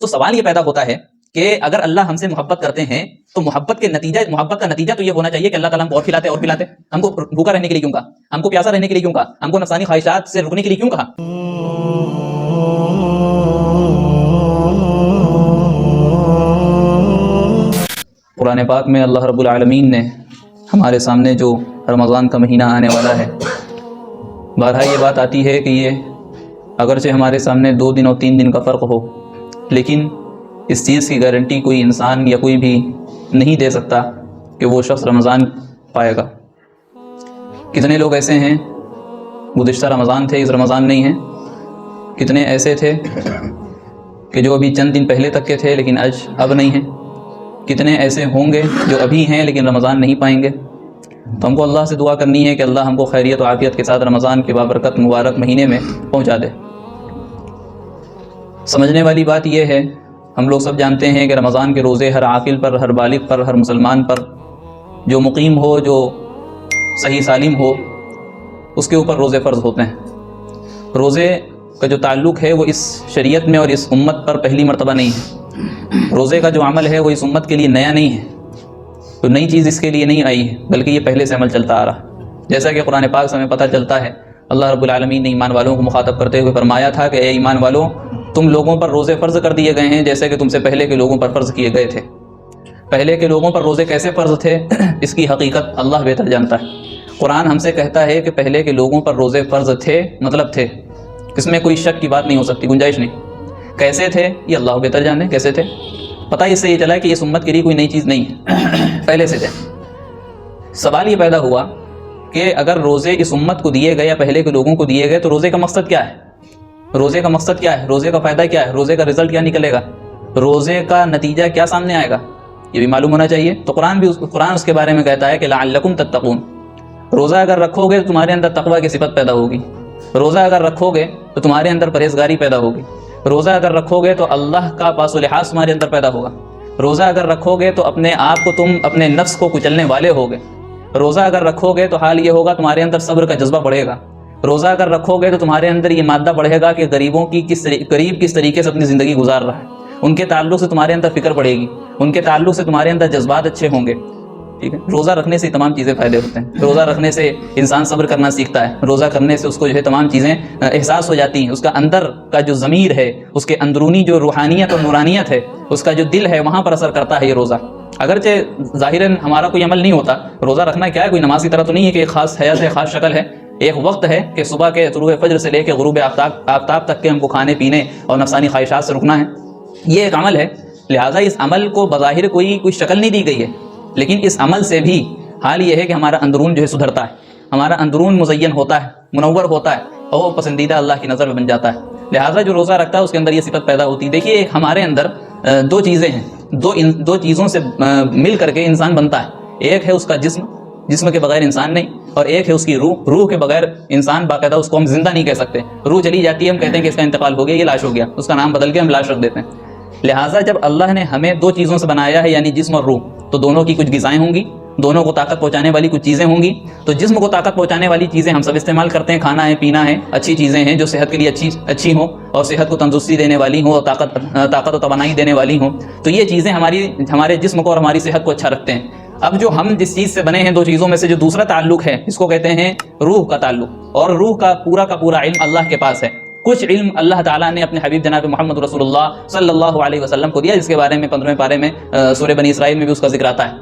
تو سوال یہ پیدا ہوتا ہے کہ اگر اللہ ہم سے محبت کرتے ہیں تو محبت کا نتیجہ تو یہ ہونا چاہیے کہ اللہ تعالیٰ ہم کو اور کھلاتے ہم کو بھوکا رہنے کے لیے کیوں کہا, ہم کو پیاسا رہنے کے لیے کیوں کہا, ہم کو نفسانی خواہشات سے رکنے کے لیے کیوں کہا. قرآن پاک میں اللہ رب العالمین نے ہمارے سامنے جو رمضان کا مہینہ آنے والا ہے, بارہا یہ بات آتی ہے کہ یہ اگرچہ ہمارے سامنے 2 دن اور 3 دن کا فرق ہو, لیکن اس چیز کی گارنٹی کوئی انسان یا کوئی بھی نہیں دے سکتا کہ وہ شخص رمضان پائے گا. کتنے لوگ ایسے ہیں گزشتہ رمضان تھے, اس رمضان نہیں ہیں. کتنے ایسے تھے کہ جو ابھی چند دن پہلے تک کے تھے لیکن اب نہیں ہیں. کتنے ایسے ہوں گے جو ابھی ہیں لیکن رمضان نہیں پائیں گے. تو ہم کو اللہ سے دعا کرنی ہے کہ اللہ ہم کو خیریت و عافیت کے ساتھ رمضان کے بابرکت مبارک مہینے میں پہنچا دے. سمجھنے والی بات یہ ہے, ہم لوگ سب جانتے ہیں کہ رمضان کے روزے ہر عاقل پر, ہر بالغ پر, ہر مسلمان پر, جو مقیم ہو, جو صحیح سالم ہو, اس کے اوپر روزے فرض ہوتے ہیں. روزے کا جو تعلق ہے وہ اس شریعت میں اور اس امت پر پہلی مرتبہ نہیں ہے. روزے کا جو عمل ہے وہ اس امت کے لیے نیا نہیں ہے, تو نئی چیز اس کے لیے نہیں آئی ہے, بلکہ یہ پہلے سے عمل چلتا آ رہا. جیسا کہ قرآن پاک سے ہمیں پتہ چلتا ہے, اللہ رب العالمین نے ایمان والوں کو مخاطب کرتے ہوئے فرمایا تھا کہ اے ایمان والوں, تم لوگوں پر روزے فرض کر دیے گئے ہیں جیسے کہ تم سے پہلے کے لوگوں پر فرض کیے گئے تھے. پہلے کے لوگوں پر روزے کیسے فرض تھے اس کی حقیقت اللہ بہتر جانتا ہے. قرآن ہم سے کہتا ہے کہ پہلے کے لوگوں پر روزے فرض تھے, مطلب تھے, اس میں کوئی شک کی بات نہیں ہو سکتی, گنجائش نہیں. کیسے تھے یہ اللہ بہتر جانے کیسے تھے. پتہ اس سے یہ چلا کہ اس امت کے لیے کوئی نئی چیز نہیں ہے, پہلے سے تھے. سوال یہ پیدا ہوا کہ اگر روزے اس امت کو دیے گئے یا پہلے کے لوگوں کو دیے گئے تو روزے کا مقصد کیا ہے, روزے کا مقصد کیا ہے, روزے کا فائدہ کیا ہے, روزے کا رزلٹ کیا نکلے گا, روزے کا نتیجہ کیا سامنے آئے گا, یہ بھی معلوم ہونا چاہیے. تو قرآن اس کے بارے میں کہتا ہے کہ لعلکم تتقون. روزہ اگر رکھو گے تو تمہارے اندر تقوی کی صفت پیدا ہوگی, روزہ اگر رکھو گے تو تمہارے اندر پرہیزگاری پیدا ہوگی, روزہ اگر رکھو گے تو اللہ کا پاس و لحاظ تمہارے اندر پیدا ہوگا, روزہ اگر رکھو گے تو اپنے آپ کو تم اپنے نفس کو کچلنے والے ہوگے, روزہ اگر رکھو گے تو حال یہ ہوگا تمہارے اندر صبر کا جذبہ بڑھے گا, روزہ اگر رکھو گے تو تمہارے اندر یہ مادہ بڑھے گا کہ غریبوں کی قریب کس طریقے سے اپنی زندگی گزار رہا ہے, ان کے تعلق سے تمہارے اندر فکر بڑھے گی, ان کے تعلق سے تمہارے اندر جذبات اچھے ہوں گے. ٹھیک ہے, روزہ رکھنے سے تمام چیزیں فائدے ہوتے ہیں. روزہ رکھنے سے انسان صبر کرنا سیکھتا ہے, روزہ کرنے سے اس کو جو ہے تمام چیزیں احساس ہو جاتی ہیں, اس کا اندر کا جو ضمیر ہے, اس کے اندرونی جو روحانیت اور نورانیت ہے, اس کا جو دل ہے, وہاں پر اثر کرتا ہے یہ روزہ. اگرچہ ظاہراً ہمارا کوئی عمل نہیں ہوتا, روزہ رکھنا کیا ہے, کوئی نماز کی طرح تو نہیں ہے کہ ایک خاص حیات ہے, خاص شکل ہے. ایک وقت ہے کہ صبح کے طلوع فجر سے لے کے غروب آفتاب تک کے ہم کو کھانے پینے اور نفسانی خواہشات سے رکنا ہے, یہ ایک عمل ہے. لہٰذا اس عمل کو بظاہر کوئی شکل نہیں دی گئی ہے, لیکن اس عمل سے بھی حال یہ ہے کہ ہمارا اندرون جو ہے سدھرتا ہے, ہمارا اندرون مزین ہوتا ہے, منور ہوتا ہے, اور وہ پسندیدہ اللہ کی نظر میں بن جاتا ہے. لہٰذا جو روزہ رکھتا ہے اس کے اندر یہ صفت پیدا ہوتی ہے. دیکھیے ہمارے اندر 2 چیزیں ہیں, دو چیزوں سے مل کر کے انسان بنتا ہے. ایک ہے اس کا جسم کے بغیر انسان نہیں, اور ایک ہے اس کی روح کے بغیر انسان باقاعدہ اس کو ہم زندہ نہیں کہہ سکتے. روح چلی جاتی ہے, ہم کہتے ہیں کہ اس کا انتقال ہو گیا, یہ لاش ہو گیا, اس کا نام بدل کے ہم لاش رکھ دیتے ہیں. لہٰذا جب اللہ نے ہمیں 2 چیزوں سے بنایا ہے, یعنی جسم اور روح, تو دونوں کی کچھ غذائیں ہوں گی, دونوں کو طاقت پہنچانے والی کچھ چیزیں ہوں گی. تو جسم کو طاقت پہنچانے والی چیزیں ہم سب استعمال کرتے ہیں, کھانا ہے, پینا ہے, اچھی چیزیں ہیں جو صحت کے لیے اچھی ہوں اور صحت کو تندرستی دینے والی ہوں اور طاقت و توانائی دینے والی ہوں. تو یہ چیزیں ہمارے جسم کو اور ہماری صحت کو اچھا رکھتے ہیں. اب جو ہم جس چیز سے بنے ہیں 2 چیزوں میں سے جو دوسرا تعلق ہے, اس کو کہتے ہیں روح کا تعلق, اور روح کا پورا علم اللہ کے پاس ہے. کچھ علم اللہ تعالیٰ نے اپنے حبیب جناب محمد رسول اللہ صلی اللہ علیہ وسلم کو دیا, جس کے بارے میں 15ویں پارے میں سورہ بنی اسرائیل میں بھی اس کا ذکر آتا ہے.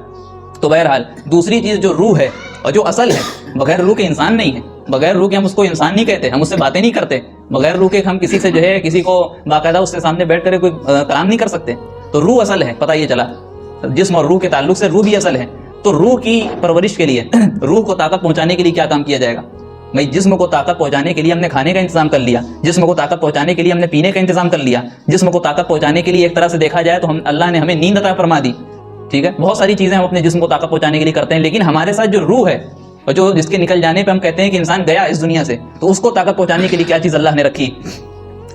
تو بہرحال دوسری چیز جو روح ہے اور جو اصل ہے, بغیر روح کے انسان نہیں ہے, بغیر روح کے ہم اس کو انسان نہیں کہتے, ہم اس سے باتیں نہیں کرتے, بغیر روح کے ہم کسی سے جو ہے کسی کو باقاعدہ اس کے سامنے بیٹھ کر کوئی کلام نہیں کر سکتے. تو روح اصل ہے, پتہ یہ چلا, جسم اور روح کے تعلق سے روح بھی اصل ہے. تو روح کی پرورش کے لیے, روح کو طاقت پہنچانے کے لیے کیا کام کیا جائے گا؟ بھائی جسم کو طاقت پہنچانے کے لیے ہم نے کھانے کا انتظام کر لیا, جسم کو طاقت پہنچانے کے لیے ہم نے پینے کا انتظام کر لیا, جسم کو طاقت پہنچانے کے لیے ایک طرح سے دیکھا جائے تو اللہ نے ہمیں نیند عطا فرما دی. ٹھیک ہے, بہت ساری چیزیں ہم اپنے جسم کو طاقت پہنچانے کے لیے کرتے ہیں, لیکن ہمارے ساتھ جو روح ہے اور جو جس کے نکل جانے پہ ہم کہتے ہیں کہ انسان گیا اس دنیا سے, تو اس کو طاقت پہنچانے کے لیے کیا چیز اللہ نے رکھی؟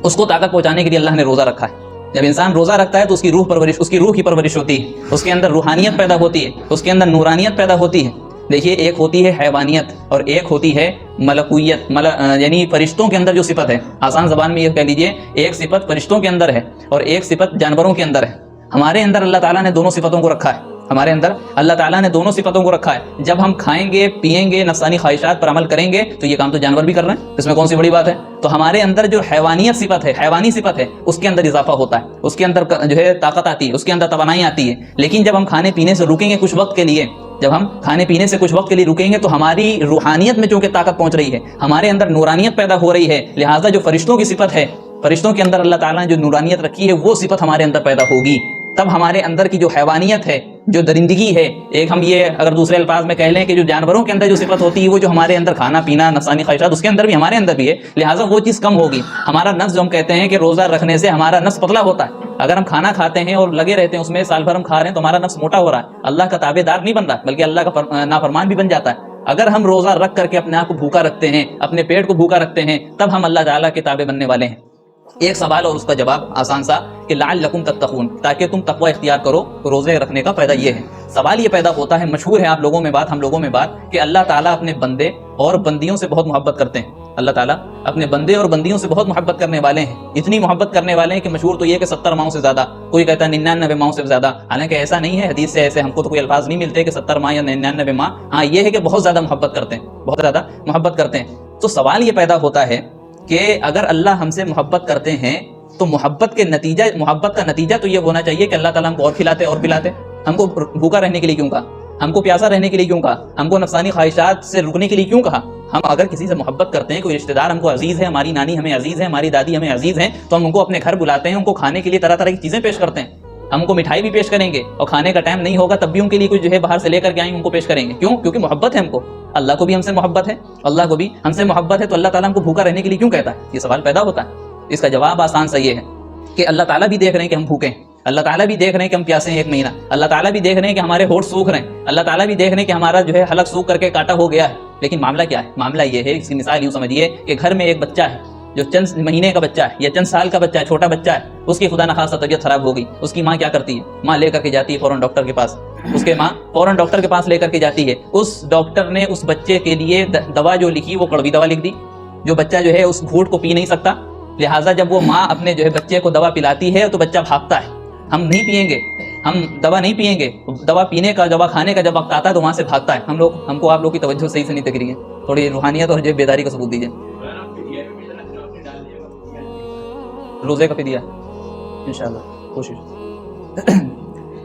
اس کو طاقت پہنچانے کے لیے اللہ نے روزہ رکھا ہے. جب انسان روزہ رکھتا ہے تو اس کی روح کی پرورش ہوتی ہے, اس کے اندر روحانیت پیدا ہوتی ہے, اس کے اندر نورانیت پیدا ہوتی ہے. دیکھیے ایک ہوتی ہے حیوانیت اور ایک ہوتی ہے ملکویت، یعنی فرشتوں کے اندر جو صفت ہے، آسان زبان میں یہ کہہ لیجئے ایک صفت فرشتوں کے اندر ہے اور ایک صفت جانوروں کے اندر ہے۔ ہمارے اندر اللہ تعالیٰ نے دونوں صفتوں کو رکھا ہے، ہمارے اندر اللہ تعالیٰ نے دونوں صفتوں کو رکھا ہے۔ جب ہم کھائیں گے پیئیں گے نفسانی خواہشات پر عمل کریں گے تو یہ کام تو جانور بھی کر رہے ہیں، اس میں کون سی بڑی بات ہے؟ تو ہمارے اندر جو حیوانیت صفت ہے، حیوانی صفت ہے، اس کے اندر اضافہ ہوتا ہے، اس کے اندر جو ہے طاقت آتی ہے، اس کے اندر توانائی آتی ہے۔ لیکن جب ہم کھانے پینے سے رکیں گے کچھ وقت کے لیے، جب ہم کھانے پینے سے کچھ وقت کے لیے رکیں گے تو ہماری روحانیت میں چونکہ طاقت پہنچ رہی ہے، ہمارے اندر نورانیت پیدا ہو رہی ہے، لہٰذا جو فرشتوں کی صفت ہے، فرشتوں کے اندر اللہ تعالیٰ نے جو نورانیت رکھی ہے وہ صفت ہمارے اندر پیدا ہوگی۔ تب ہمارے اندر کی جو حیوانیت ہے، جو درندگی ہے، ایک ہم یہ اگر دوسرے الفاظ میں کہہ لیں کہ جو جانوروں کے اندر جو صفت ہوتی ہے وہ جو ہمارے اندر کھانا پینا نفسانی خواہشات اس کے اندر بھی ہمارے اندر بھی ہے، لہٰذا وہ چیز کم ہوگی۔ ہمارا نفس جو ہم کہتے ہیں کہ روزہ رکھنے سے ہمارا نفس پتلا ہوتا ہے، اگر ہم کھانا کھاتے ہیں اور لگے رہتے ہیں اس میں سال بھر ہم کھا رہے ہیں تو ہمارا نفس موٹا ہو رہا ہے، اللہ کا تابع دار نہیں بن رہا بلکہ اللہ کا نافرمان بھی بن جاتا ہے۔ اگر ہم روزہ رکھ کر کے اپنے آپ کو بھوکا رکھتے ہیں، اپنے پیٹ کو بھوکا رکھتے ہیں، تب ہم اللہ تعالیٰ کے تابع بننے والے ہیں۔ ایک سوال اور اس کا جواب آسان سا کہ لعلکم تتقون، تاکہ تم تقوی اختیار کرو۔ روزے رکھنے کا فائدہ یہ ہے، سوال یہ پیدا ہوتا ہے، مشہور ہے آپ لوگوں میں بات، ہم لوگوں میں بات، کہ اللہ تعالیٰ اپنے بندے اور بندیوں سے بہت محبت کرتے ہیں۔ اللہ تعالیٰ اپنے بندے اور بندیوں سے بہت محبت کرنے والے ہیں، اتنی محبت کرنے والے ہیں کہ مشہور تو یہ کہ 70 ماؤں سے زیادہ، کوئی کہتا ہے 99 ماؤں سے زیادہ، حالانکہ ایسا نہیں ہے، حدیث سے ایسے ہم کو تو کوئی الفاظ نہیں ملتے کہ 70 ماہ یا 99 ماہ، ہاں یہ ہے کہ بہت زیادہ محبت کرتے ہیں، بہت زیادہ محبت کرتے ہیں۔ تو سوال یہ پیدا ہوتا ہے کہ اگر اللہ ہم سے محبت کرتے ہیں تو محبت کا نتیجہ تو یہ ہونا چاہیے کہ اللہ تعالیٰ ہم کو اور کھلاتے اور پلاتے۔ ہم کو بھوکا رہنے کے لیے کیوں کہا؟ ہم کو پیاسا رہنے کے لیے کیوں کہا؟ ہم کو نفسانی خواہشات سے رکنے کے لیے کیوں کہا؟ ہم اگر کسی سے محبت کرتے ہیں، کوئی رشتہ دار ہم کو عزیز ہے، ہماری نانی ہمیں عزیز ہے، ہماری دادی ہمیں عزیز ہیں، تو ہم ان کو اپنے گھر بلاتے ہیں، ان کو کھانے کے لیے طرح طرح کی چیزیں پیش کرتے ہیں، ہم کو مٹھائی بھی پیش کریں گے، اور کھانے کا ٹائم نہیں ہوگا تب بھی ان کے لیے کوئی جو ہے باہر سے لے کر کے آئیں ان کو پیش کریں گے۔ کیوں؟ کیونکہ محبت ہے ہم کو، اللہ کو بھی ہم سے محبت ہے، اللہ کو بھی ہم سے محبت ہے، تو اللہ تعالیٰ ہم کو بھوکا رہنے کے لیے کیوں کہتا ہے؟ یہ سوال پیدا ہوتا ہے۔ اس کا جواب آسان سا یہ ہے کہ اللہ تعالیٰ بھی دیکھ رہے ہیں کہ ہم بھوکے ہیں، اللہ تعالیٰ بھی دیکھ رہے ہیں کہ ہم پیاسے ہیں 1 مہینہ، اللہ تعالیٰ بھی دیکھ رہے ہیں کہ ہمارے ہونٹ سوکھ رہے ہیں، اللہ تعالیٰ بھی دیکھ رہے ہیں کہ ہمارا جو ہے حلق سوکھ کر کے کاٹا ہو گیا ہے۔ لیکن معاملہ کیا ہے؟ معاملہ یہ ہے، اس کی مثال یوں سمجھیے کہ گھر میں ایک بچہ ہے جو چند مہینے کا بچہ ہے یا چند سال کا بچہ ہے، چھوٹا بچہ ہے، اس کی خدا نخواستہ طبیعت خراب ہو گئی، اس کی ماں کیا کرتی ہے؟ ماں لے کر کے جاتی ہے فوراً ڈاکٹر کے پاس، اس کے ماں فوراً ڈاکٹر کے پاس لے کر کے جاتی ہے۔ اس ڈاکٹر نے اس بچے کے لیے دوا جو لکھی وہ کڑوی دوا لکھ دی، جو بچہ جو ہے اس گھونٹ کو پی نہیں سکتا، لہٰذا جب وہ ماں اپنے جو ہے بچے کو دوا پلاتی ہے تو بچہ بھاگتا ہے، ہم نہیں پیئیں گے، ہم دوا نہیں پیئیں گے، دوا پینے کا دوا کھانے کا جب وقت آتا ہے تو وہاں سے بھاگتا ہے۔ ہم کو آپ لوگ کی توجہ صحیح سے نہیں دکھ رہی ہے، تھوڑی روحانیت اور جو بیداری کا ثبوت دیجیے۔ روزے کا فدیہ انشاءاللہ کوشش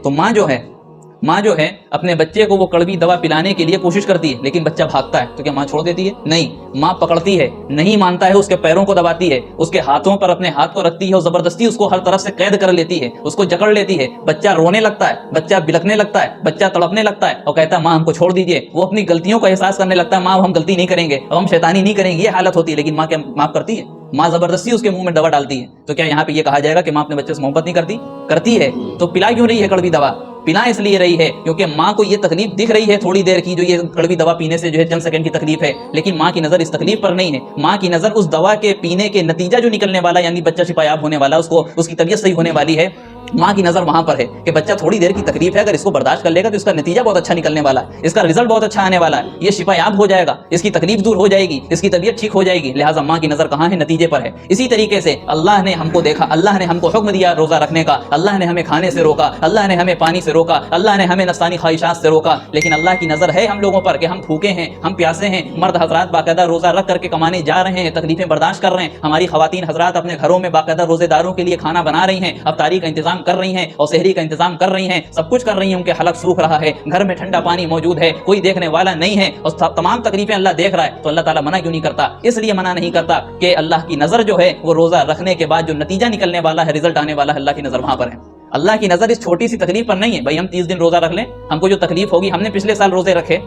تو ماں جو ہے اپنے بچے کو وہ کڑوی دوا پلانے کے لیے کوشش کرتی ہے، لیکن بچہ بھاگتا ہے تو کیا ماں چھوڑ دیتی ہے؟ نہیں، ماں پکڑتی ہے، نہیں مانتا ہے، اس کے پیروں کو دباتی ہے، اس کے ہاتھوں پر اپنے ہاتھ کو رکھتی ہے اور زبردستی اس کو ہر طرف سے قید کر لیتی ہے، اس کو جکڑ لیتی ہے، بچہ رونے لگتا ہے، بچہ بلکنے لگتا ہے، بچہ تڑپنے لگتا ہے اور کہتا ہے ماں ہم کو چھوڑ دیجیے۔ وہ اپنی غلطیوں کا احساس کرنے لگتا ہے، ماں ہم غلطی نہیں کریں گے، ہم شیطانی نہیں کریں گے، یہ حالت ہوتی ہے، لیکن ماں کیا معاف کرتی ہے؟ ماں زبردستی اس کے منہ میں دوا ڈالتی ہے۔ تو کیا یہاں پہ یہ کہا جائے گا کہ ماں اپنے بچے سے محبت نہیں کرتی؟ کرتی ہے، تو پلا کیوں رہی ہے کڑوی دوا؟ پلا اس لیے رہی ہے کیونکہ ماں کو یہ تکلیف دکھ رہی ہے تھوڑی دیر کی، جو یہ کڑوی دوا پینے سے جو ہے چند سیکنڈ کی تکلیف ہے، لیکن ماں کی نظر اس تکلیف پر نہیں ہے، ماں کی نظر اس دوا کے پینے کے نتیجہ جو نکلنے والا، یعنی بچہ شفا یاب ہونے والا، اس کی طبیعت صحیح ہونے والی ہے، ماں کی نظر وہاں پر ہے کہ بچہ تھوڑی دیر کی تکلیف ہے، اگر اس کو برداشت کر لے گا تو اس کا نتیجہ بہت اچھا نکلنے والا ہے، اس کا رزلٹ بہت اچھا آنے والا ہے، یہ شفا یاب ہو جائے گا، اس کی تکلیف دور ہو جائے گی، اس کی طبیعت ٹھیک ہو جائے گی، لہٰذا ماں کی نظر کہاں ہے؟ نتیجے پر ہے۔ اسی طریقے سے اللہ نے ہم کو دیکھا، اللہ نے ہم کو حکم دیا روزہ رکھنے کا، اللہ نے ہمیں کھانے سے روکا، اللہ نے ہمیں پانی سے روکا، اللہ نے ہمیں نفسانی خواہشات سے روکا، لیکن اللہ کی نظر ہے ہم لوگوں پر کہ ہم بھوکے ہیں، ہم پیاسے ہیں، مرد حضرات باقاعدہ روزہ رکھ کر کے کمانے جا رہے ہیں، تکلیفیں برداشت کر رہے ہیں، ہماری خواتین حضرات اپنے گھروں میں باقاعدہ روزے داروں کے لیے کھانا بنا رہی ہیں، افطاری کا انتظام کر رہی ہیں اور سحری کا انتظام کر رہی ہیں، سب کچھ کر رہی ہیں، ان کے حلق سوکھ رہا ہے، گھر میں ٹھنڈا پانی موجود ہے، کوئی دیکھنے والا نہیں ہے، اور تمام تکلیفیں اللہ دیکھ رہا ہے، تو اللہ تعالیٰ منع کیوں نہیں کرتا؟ اس لیے منع نہیں کرتا کہ اللہ کی نظر جو ہے وہ روزہ رکھنے کے بعد جو نتیجہ نکلنے والا ہے، رزلٹ آنے والا ہے، اللہ کی نظر وہاں پر ہے۔ اللہ کی نظر اس چھوٹی سی تکلیف پر نہیں ہے، بھائی ہم 30 دن روزہ رکھ لیں، ہم کو جو تکلیف ہوگی، ہم نے پچھلے سال روزے رکھے،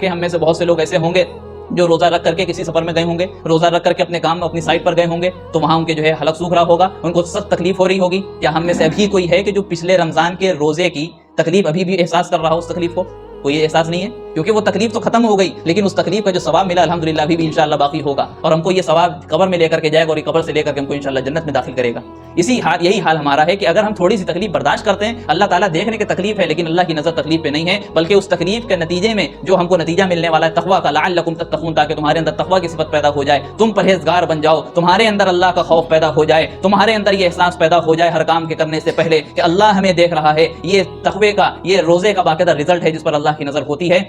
ہم میں سے بہت سے لوگ ایسے ہوں گے جو روزہ رکھ کر کے کسی سفر میں گئے ہوں گے، روزہ رکھ کر کے اپنے کام اپنی سائٹ پر گئے ہوں گے، تو وہاں ان کے جو ہے حلق سوکھ رہا ہوگا، ان کو سخت تکلیف ہو رہی ہوگی۔ کیا ہم میں سے ابھی کوئی ہے کہ جو پچھلے رمضان کے روزے کی تکلیف ابھی بھی احساس کر رہا ہو؟ اس تکلیف کو کوئی احساس نہیں ہے، کیونکہ وہ تکلیف تو ختم ہو گئی، لیکن اس تکلیف کا جو ثواب ملا الحمدللہ ابھی بھی انشاءاللہ باقی ہوگا، اور ہم کو یہ ثواب قبر میں لے کر کے جائے گا، اور یہ قبر سے لے کر کے ہم کو انشاءاللہ جنت میں داخل کرے گا۔ یہی حال ہمارا ہے کہ اگر ہم تھوڑی سی تکلیف برداشت کرتے ہیں، اللہ تعالیٰ دیکھنے کی تکلیف ہے لیکن اللہ کی نظر تکلیف پہ نہیں ہے، بلکہ اس تکلیف کے نتیجے میں جو ہم کو نتیجہ ملنے والا ہے تقویٰ کا، لعلکم تتقون، تاکہ تمہارے اندر تقویٰ کی صفت پیدا ہو جائے، تم پرہیزگار بن جاؤ، تمہارے اندر اللہ کا خوف پیدا ہو جائے، تمہارے اندر یہ احساس پیدا ہو جائے ہر کام کے کرنے سے پہلے کہ اللہ ہمیں دیکھ رہا ہے۔ یہ تقوی کا، یہ روزے کا باقاعدہ رزلٹ ہے جس پر اللہ کی نظر ہوتی ہے۔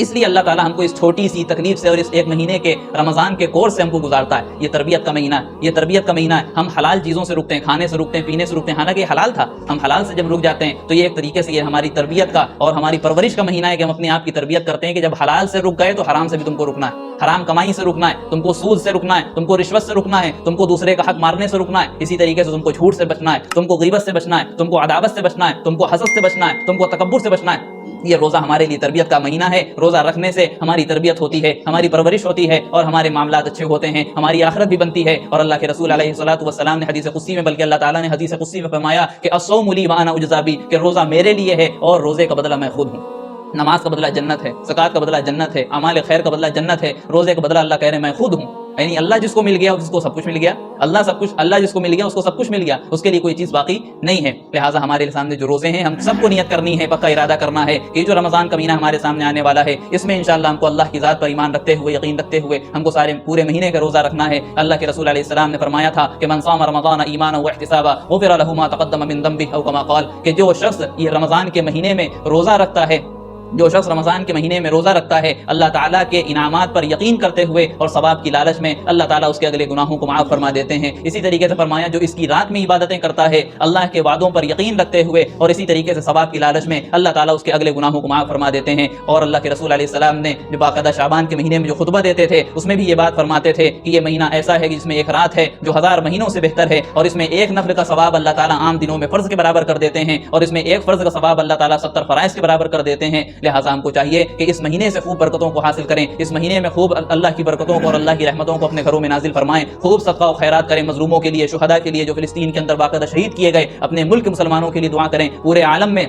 اس لیے اللہ تعالیٰ ہم کو اس چھوٹی سی تکلیف سے اور اس ایک مہینے کے رمضان کے کورس سے ہم کو گزارتا ہے۔ یہ تربیت کا مہینہ ہے، یہ تربیت کا مہینہ ہے۔ ہم حلال چیزوں سے رکتے ہیں، کھانے سے رکتے ہیں، پینے سے رکتے ہیں، حالانکہ یہ حلال تھا، ہم حلال سے جب رک جاتے ہیں تو یہ ایک طریقے سے یہ ہماری تربیت کا اور ہماری پرورش کا مہینہ ہے کہ ہم اپنے آپ کی تربیت کرتے ہیں کہ جب حلال سے رک گئے تو حرام سے بھی تم کو رکنا ہے، حرام کمائی سے رکنا ہے، تم کو سود سے رکنا ہے، تم کو رشوت سے رکنا ہے، تم کو دوسرے کا حق مارنے سے رکنا ہے، اسی طریقے سے تم کو جھوٹ سے بچنا ہے، تم کو غیبت سے بچنا ہے، تم کو عداوت سے بچنا ہے، تم کو حسد سے بچنا ہے، تم کو تکبر سے بچنا ہے۔ یہ روزہ ہمارے لیے تربیت کا مہینہ ہے۔ روزہ رکھنے سے ہماری تربیت ہوتی ہے، ہماری پرورش ہوتی ہے اور ہمارے معاملات اچھے ہوتے ہیں، ہماری آخرت بھی بنتی ہے۔ اور اللہ کے رسول علیہ الصلوۃ والسلام نے حدیث قدسی میں، بلکہ اللہ تعالیٰ نے حدیث قدسی میں فرمایا کہ الصوم لی وانا اجزی بہ، کہ روزہ میرے لیے ہے اور روزے کا بدلہ میں خود ہوں۔ نماز کا بدلہ جنت ہے، زکوٰۃ کا بدلہ جنت ہے، اعمال خیر کا بدلہ جنت ہے، روزے کا بدلہ اللہ کہہ رہے ہیں میں خود ہوں۔ یعنی اللہ جس کو مل گیا اس کو سب کچھ مل گیا، اللہ جس کو مل گیا اس کو سب کچھ مل گیا، اس کے لیے کوئی چیز باقی نہیں ہے۔ لہٰذا ہمارے سامنے جو روزے ہیں ہم سب کو نیت کرنی ہے، پکا ارادہ کرنا ہے کہ جو رمضان کا مہینہ ہمارے سامنے آنے والا ہے اس میں انشاءاللہ ہم کو اللہ کی ذات پر ایمان رکھتے ہوئے، یقین رکھتے ہوئے ہم کو سارے پورے مہینے کا روزہ رکھنا ہے۔ اللہ کے رسول علیہ السلام نے فرمایا تھا کہ من صام رمضان ایمانا واحتسابا غفر له ما تقدم من ذنبه او كما قال، کہ جو شخص یہ رمضان کے مہینے میں روزہ رکھتا ہے، جو شخص رمضان کے مہینے میں روزہ رکھتا ہے اللہ تعالیٰ کے انعامات پر یقین کرتے ہوئے اور ثواب کی لالچ میں، اللہ تعالیٰ اس کے اگلے گناہوں کو معاف فرما دیتے ہیں۔ اسی طریقے سے فرمایا جو اس کی رات میں عبادتیں کرتا ہے اللہ کے وعدوں پر یقین رکھتے ہوئے اور اسی طریقے سے ثواب کی لالچ میں، اللہ تعالیٰ اس کے اگلے گناہوں کو معاف فرما دیتے ہیں۔ اور اللہ کے رسول علیہ السلام نے جو باقاعدہ شعبان کے مہینے میں جو خطبہ دیتے تھے اس میں بھی یہ بات فرماتے تھے کہ یہ مہینہ ایسا ہے جس میں ایک رات ہے جو 1000 مہینوں سے بہتر ہے، اور اس میں ایک نفل کا ثواب اللہ تعالیٰ عام دنوں میں فرض کے برابر کر دیتے ہیں، اور اس میں ایک فرض کا ثواب اللہ تعالیٰ 70 فرائض کے برابر کر دیتے ہیں۔ لہٰذا ہم کو چاہیے کہ اس مہینے سے خوب برکتوں کو حاصل کریں، اس مہینے میں خوب اللہ کی برکتوں کو اور اللہ کی رحمتوں کو اپنے گھروں میں نازل فرمائیں، خوب صدقہ و خیرات کریں، مظلوموں کے لیے، شہداء کے لیے جو فلسطین کے اندر باقاعدہ شہید کیے گئے، اپنے ملک مسلمانوں کے لیے دعا کریں، پورے عالم میں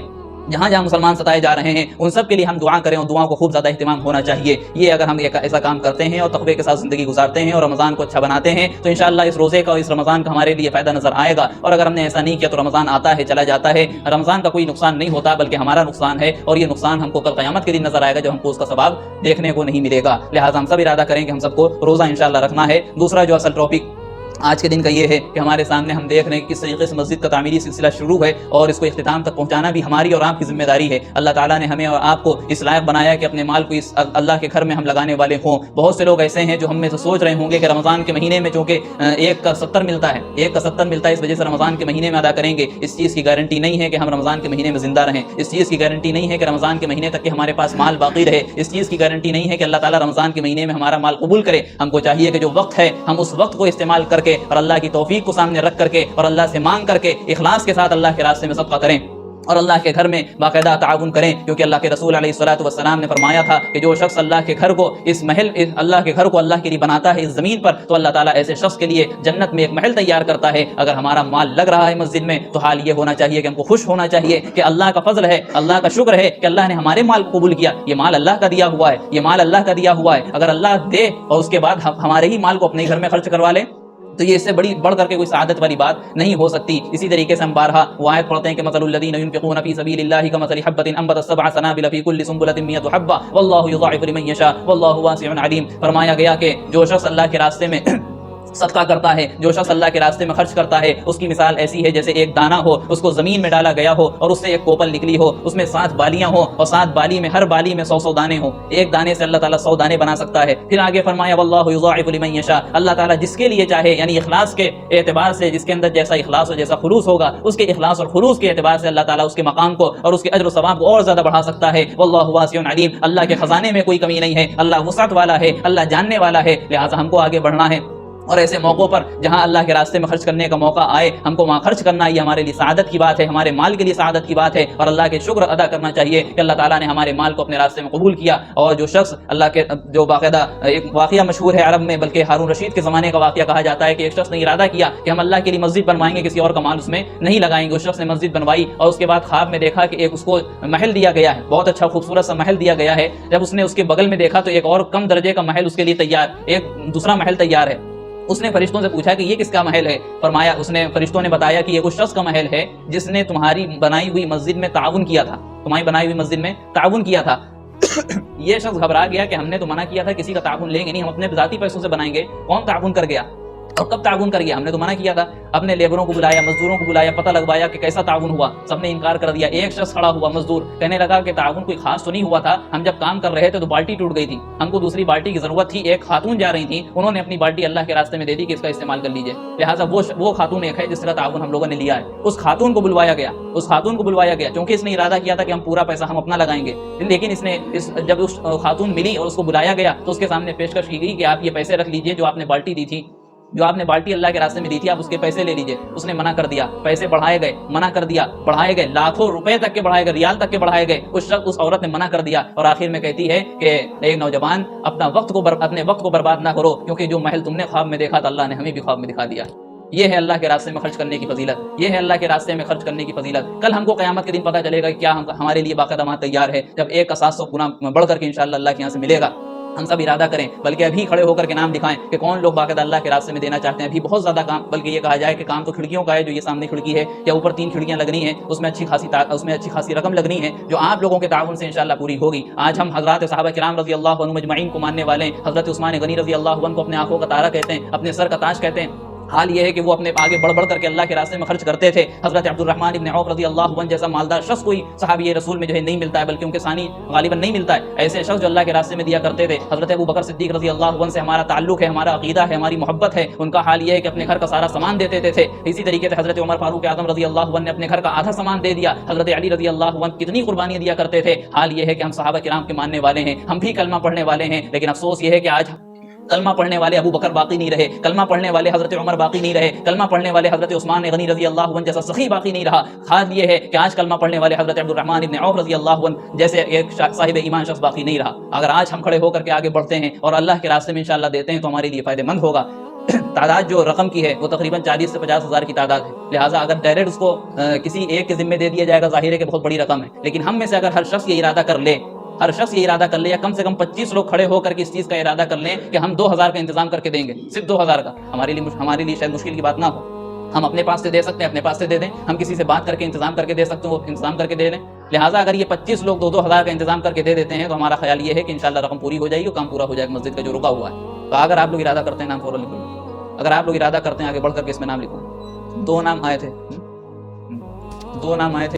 جہاں جہاں مسلمان ستائے جا رہے ہیں ان سب کے لیے ہم دعا کریں اور دعاؤں کو خوب زیادہ اہتمام ہونا چاہیے۔ یہ اگر ہم ایسا کام کرتے ہیں اور تقوی کے ساتھ زندگی گزارتے ہیں اور رمضان کو اچھا بناتے ہیں تو انشاءاللہ اس روزے کا اور اس رمضان کا ہمارے لیے فائدہ نظر آئے گا۔ اور اگر ہم نے ایسا نہیں کیا تو رمضان آتا ہے چلا جاتا ہے، رمضان کا کوئی نقصان نہیں ہوتا بلکہ ہمارا نقصان ہے، اور یہ نقصان ہم کو کل قیامت کے دن نظر آئے گا جب ہم کو اس کا ثواب دیکھنے کو نہیں ملے گا۔ لہٰذا ہم سب ارادہ کریں کہ ہم سب کو روزہ انشاءاللہ رکھنا ہے۔ دوسرا جو اصل ٹاپک آج کے دن کا یہ ہے کہ ہمارے سامنے ہم دیکھ رہے ہیں کہ کس طریقے سے مسجد کا تعمیری سلسلہ شروع ہے اور اس کو اختتام تک پہنچانا بھی ہماری اور آپ کی ذمہ داری ہے۔ اللہ تعالیٰ نے ہمیں اور آپ کو اس لائق بنایا کہ اپنے مال کو اس اللہ کے گھر میں ہم لگانے والے ہوں۔ بہت سے لوگ ایسے ہیں جو ہم میں سے سوچ رہے ہوں گے کہ رمضان کے مہینے میں چونکہ 1 کا 70 ملتا ہے، 1 کا 70 ملتا ہے، اس وجہ سے رمضان کے مہینے میں ادا کریں گے۔ اس چیز کی گارنٹی نہیں ہے کہ ہم رمضان کے مہینے میں زندہ رہیں، اس چیز کی گارنٹی نہیں ہے کہ رمضان کے مہینے تک کہ ہمارے پاس مال باقی رہے، اس چیز کی گارنٹی نہیں ہے کہ اللہ تعالیٰ رمضان کے مہینے میں ہمارا مال قبول کرے۔ ہم کو چاہیے کہ جو وقت ہے ہم اس وقت کو استعمال کر کے اور اللہ کی توفیق کو سامنے رکھ کر کے اور اللہ سے مانگ کر کے اخلاص کے ساتھ اللہ کے راستے میں صدقہ کریں اور اللہ کے گھر میں باقاعدہ تعاون کریں، کیونکہ اللہ کے رسول علیہ الصلوۃ والسلام نے فرمایا تھا کہ جو شخص اللہ کے گھر کو اللہ کے گھر کو اللہ کے لیے بناتا ہے اس زمین پر تو اللہ تعالیٰ ایسے شخص کے لیے جنت میں ایک محل تیار کرتا ہے۔ اگر ہمارا مال لگ رہا ہے مسجد میں تو حال یہ ہونا چاہیے کہ ہم کو خوش ہونا چاہیے کہ اللہ کا فضل ہے، اللہ کا شکر ہے کہ اللہ نے ہمارے مال کو قبول کیا۔ یہ مال اللہ کا دیا ہوا ہے، یہ مال اللہ کا دیا ہوا ہے۔ اگر اللہ دے اور اس کے بعد ہمارے ہی مال کو اپنے گھر میں خرچ کروا لے تو یہ اس سے بڑھ کر کے کوئی سعادت والی بات نہیں ہو سکتی۔ اسی طریقے سے ہم بارہا وہ آیت پڑھتے ہیں کہ مثل الذین ينفقون فی سبیل اللہ کمثل حبۃ انبتت 7 سنابل فی کل سنبلۃ 100 حبۃ واللہ یضاعف لمن یشاء واللہ واسع علیم۔ فرمایا گیا کہ جو شخص اللہ کے راستے میں صدقہ کرتا ہے، جو شخص اللہ کے راستے میں خرچ کرتا ہے، اس کی مثال ایسی ہے جیسے ایک دانہ ہو، اس کو زمین میں ڈالا گیا ہو اور اس سے ایک کوپل نکلی ہو، اس میں 7 بالیاں ہوں اور 7 بالی میں ہر بالی میں 100 دانے ہوں۔ ایک دانے سے اللہ تعالیٰ 100 دانے بنا سکتا ہے۔ پھر آگے فرمایا واللہ یضاعف لمن یشاء، اللہ تعالیٰ جس کے لیے چاہے، یعنی اخلاص کے اعتبار سے جس کے اندر جیسا اخلاص اور جیسا خلوص ہوگا اس کے اخلاص اور خلوص کے اعتبار سے اللہ تعالیٰ اس کے مقام کو اور اس کے اجر و ثواب کو اور زیادہ بڑھا سکتا ہے۔ واللہ واسع علیم، اللہ کے خزانے میں کوئی کمی نہیں ہے، اللہ وسعت والا ہے، اللہ جاننے والا ہے۔ لہٰذا ہم کو آگے بڑھنا ہے اور ایسے موقعوں پر جہاں اللہ کے راستے میں خرچ کرنے کا موقع آئے ہم کو وہاں خرچ کرنا، یہ ہمارے لیے سعادت کی بات ہے، ہمارے مال کے لیے سعادت کی بات ہے، اور اللہ کے شکر ادا کرنا چاہیے کہ اللہ تعالیٰ نے ہمارے مال کو اپنے راستے میں قبول کیا۔ اور جو شخص اللہ کے جو باقاعدہ ایک واقعہ مشہور ہے عرب میں، بلکہ ہارون رشید کے زمانے کا واقعہ کہا جاتا ہے کہ ایک شخص نے ارادہ کیا کہ ہم اللہ کے لیے مسجد بنوائیں گے، کسی اور کا مال اس میں نہیں لگائیں گے۔ اس شخص نے مسجد بنوائی اور اس کے بعد خواب میں دیکھا کہ ایک اس کو محل دیا گیا ہے، بہت اچھا خوبصورت سا محل دیا گیا ہے۔ جب اس نے اس کے بغل میں دیکھا تو ایک اور کم درجے کا محل اس کے لیے تیار، ایک دوسرا محل تیار ہے۔ اس نے فرشتوں سے پوچھا کہ یہ کس کا محل ہے؟ فرمایا فرشتوں نے بتایا کہ یہ اس شخص کا محل ہے جس نے تمہاری بنائی ہوئی مسجد میں تعاون کیا تھا، تمہاری بنائی ہوئی مسجد میں تعاون کیا تھا۔ یہ شخص گھبرا گیا کہ ہم نے تو منع کیا تھا کسی کا تعاون لیں گے نہیں، ہم اپنے ذاتی پیسوں سے بنائیں گے، کون تعاون کر گیا اور کب تعاون کر گیا؟ ہم نے تو منع کیا تھا۔ اپنے لیبروں کو بلایا، مزدوروں کو بلایا، پتہ لگوایا کہ کیسا تعاون ہوا، سب نے انکار کر دیا۔ ایک شخص کھڑا ہوا مزدور، کہنے لگا کہ تعاون کوئی خاص تو نہیں ہوا تھا، ہم جب کام کر رہے تھے تو بالٹی ٹوٹ گئی تھی، ہم کو دوسری بالٹی کی ضرورت تھی، ایک خاتون جا رہی تھی، انہوں نے اپنی بالٹی اللہ کے راستے میں دے دی کہ اس کا استعمال کر لیجیے، لہٰذا وہ خاتون ایک ہے جس طرح تعاون ہم لوگوں نے لیا ہے۔ اس خاتون کو بلوایا گیا کیونکہ اس نے ارادہ کیا تھا کہ ہم پورا پیسہ ہم اپنا لگائیں گے، لیکن جب اس خاتون ملی اور اس کو بلایا گیا تو اس کے سامنے پیشکش کی گئی کہ آپ یہ پیسے رکھ لیجیے جو آپ نے بالٹی دی تھی، جو آپ نے بالٹی اللہ کے راستے میں دی تھی، آپ اس کے پیسے لے لیجیے۔ اس نے منع کر دیا، پیسے بڑھائے گئے، منع کر دیا، بڑھائے گئے، لاکھوں روپے تک کے بڑھائے گئے، ریال تک کے بڑھائے گئے۔ اس عورت نے منع کر دیا اور آخر میں کہتی ہے کہ ایک نوجوان اپنے وقت کو برباد نہ کرو، کیونکہ جو محل تم نے خواب میں دیکھا تھا اللہ نے ہمیں بھی خواب میں دکھا دیا۔ یہ ہے اللہ کے راستے میں خرچ کرنے کی فضیلت، یہ ہے اللہ کے راستے میں خرچ کرنے کی فضیلت۔ کل ہم کو قیامت کے دن پتہ چلے گا کہ کیا ہمارے لیے باقاعدہ مال تیار ہے، جب ایک کا 700 گنا بڑھ کر کے انشاءاللہ اللہ کے یہاں سے ملے گا۔ ہم سب ارادہ کریں، بلکہ ابھی کھڑے ہو کر کے نام دکھائیں کہ کون لوگ باقاعدہ اللہ کے راستے میں دینا چاہتے ہیں۔ ابھی بہت زیادہ کام، بلکہ یہ کہا جائے کہ کام تو کھڑکیوں کا ہے، جو یہ سامنے کھڑکی ہے یا اوپر 3 کھڑکیاں لگنی ہیں، اس میں اچھی خاصی رقم لگنی ہے، جو آپ لوگوں کے تعاون سے انشاءاللہ پوری ہوگی۔ آج ہم حضرات صحابہ کرام رضی اللہ عنہم اجمعین کو ماننے والے ہیں، حضرت عثمان غنی رضی اللہ عنہ کو اپنے آنکھوں کا تارا کہتے ہیں، اپنے سر کا تاج کہتے ہیں۔ حال یہ ہے کہ وہ اپنے آگے بڑھ کر کے اللہ کے راستے میں خرچ کرتے تھے۔ حضرت عبد الرحمن ابن عوف رضی اللہ عنہ جیسا مالدار شخص کوئی صحابی رسول میں جو ہے نہیں ملتا ہے، بلکہ ان کے ثانی غالباً نہیں ملتا ہے۔ ایسے شخص جو اللہ کے راستے میں دیا کرتے تھے۔ حضرت ابو بکر صدیق رضی اللہ عنہ سے ہمارا تعلق ہے، ہمارا عقیدہ ہے، ہماری محبت ہے۔ ان کا حال یہ ہے کہ اپنے گھر کا سارا سامان دے دیتے تھے۔ اسی طریقے سے حضرت عمر فاروق اعظم رضی اللہ عنہ نے اپنے گھر کا آدھا سامان دے دیا۔ حضرت علی رضی اللہ عنہ کتنی قربانیاں دیا کرتے تھے۔ حال یہ ہے کہ ہم صحابہ کرام کے ماننے والے ہیں، ہم بھی کلمہ پڑھنے والے ہیں، لیکن افسوس یہ ہے کہ آج کلمہ پڑھنے والے ابو بکر باقی نہیں رہے، کلمہ پڑھنے والے حضرت عمر باقی نہیں رہے، کلمہ پڑھنے والے حضرت عثمان غنی رضی اللہ عنہ جیسا سخی باقی نہیں رہا۔ حال یہ ہے کہ آج کلمہ پڑھنے والے حضرت عبد الرحمن ابن عوف رضی اللہ عنہ جیسے ایک صاحب ایمان شخص باقی نہیں رہا۔ اگر آج ہم کھڑے ہو کر کے آگے بڑھتے ہیں اور اللہ کے راستے میں انشاءاللہ دیتے ہیں تو ہمارے لیے فائدہ مند ہوگا۔ تعداد جو رقم کی ہے وہ تقریباً 40 سے 50 ہزار کی تعداد ہے، لہٰذا اگر ڈائریکٹ اس کو کسی ایک کے ذمے دے دیا جائے گا ظاہر ہے کہ بہت بڑی رقم ہے، لیکن ہم میں سے اگر ہر شخص یہ ارادہ کر لے یا کم سے کم 25 لوگ کھڑے ہو کر کے اس چیز کا ارادہ کر لیں کہ ہم 2000 کا انتظام کر کے دیں گے، صرف 2000 کا، ہمارے لیے شاید مشکل کی بات نہ ہو۔ ہم اپنے پاس سے دے سکتے ہیں، اپنے پاس سے دے دیں، ہم کسی سے بات کر کے انتظام کر کے دے سکتے ہیں، وہ انتظام کر کے دے دیں۔ لہٰذا اگر یہ 25 لوگ 2-2000 کا انتظام کر کے دے دیتے ہیں تو ہمارا خیال یہ ہے کہ انشاءاللہ رقم پوری ہو جائے گی اور کام پورا ہو جائے گا مسجد کا جو رکا ہوا ہے۔ تو اگر آپ لوگ ارادہ کرتے ہیں نام فوراً لکھو، اگر آپ لوگ ارادہ کرتے ہیں آگے بڑھ کر کے اس میں نام لکھو۔ 2 نام آئے تھے۔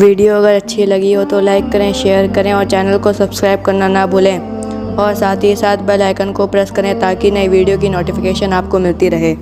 ویڈیو اگر اچھی لگی ہو تو لائک کریں، شیئر کریں اور چینل کو سبسکرائب کرنا نہ بھولیں، اور ساتھ ہی ساتھ بیل آئیکن کو پریس کریں تاکہ نئی ویڈیو کی نوٹیفیکیشن آپ کو ملتی رہے۔